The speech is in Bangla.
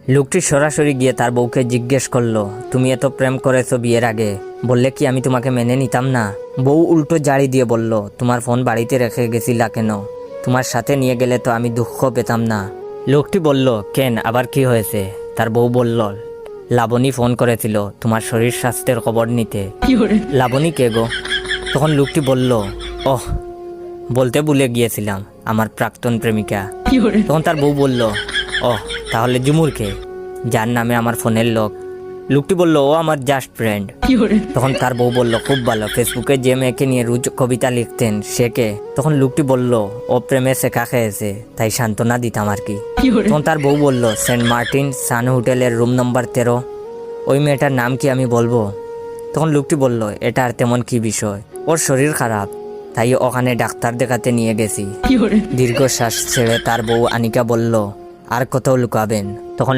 লোকটি সরাসরি গিয়ে তার বউকে জিজ্ঞেস করলো, তুমি এত প্রেম করেছো বিয়ের আগে, বললে কি আমি তোমাকে মেনে নিতাম না? বউ উল্টো জাড়ি দিয়ে বলল, তোমার ফোন বাড়িতে রেখে গেছিলা কেন? তোমার সাথে নিয়ে গেলে তো আমি দুঃখ পেতাম না। লোকটি বলল, কেন, আবার কি হয়েছে? তার বউ বলল, লাবণী ফোন করেছিল তোমার শরীর স্বাস্থ্যের খবর নিতে। লাবণী কে গো? তখন লোকটি বলল, ওহ, বলতে ভুলে গিয়েছিলাম, আমার প্রাক্তন প্রেমিকা। তখন তার বউ বলল, ওহ, তাহলে ঝুমুর কে, যার নামে আমার ফোনের লক? লোকটি বলল, ও আমার জাস্ট ফ্রেন্ড। তখন তার বউ বলল, খুব ভালো, ফেসবুকে যে মেয়েকে নিয়ে রোজ কবিতা লিখতেন সে কে? তখন লোকটি বলল, ও প্রেমে শেখা খেয়েছে, তাই সান্ত্বনা দিতাম আর কি। তখন তার বউ বলল, সেন্ট মার্টিন সান হোটেলের রুম নম্বর 13, ওই মেয়েটার নাম কি আমি বলবো? তখন লোকটি বলল, এটা আর তেমন কি বিষয়, ওর শরীর খারাপ, তাই ওখানে ডাক্তার দেখাতে নিয়ে গেছি। দীর্ঘশ্বাস ছেড়ে তার বউ আনিকা বলল, আর কত লুকাবেন? তখন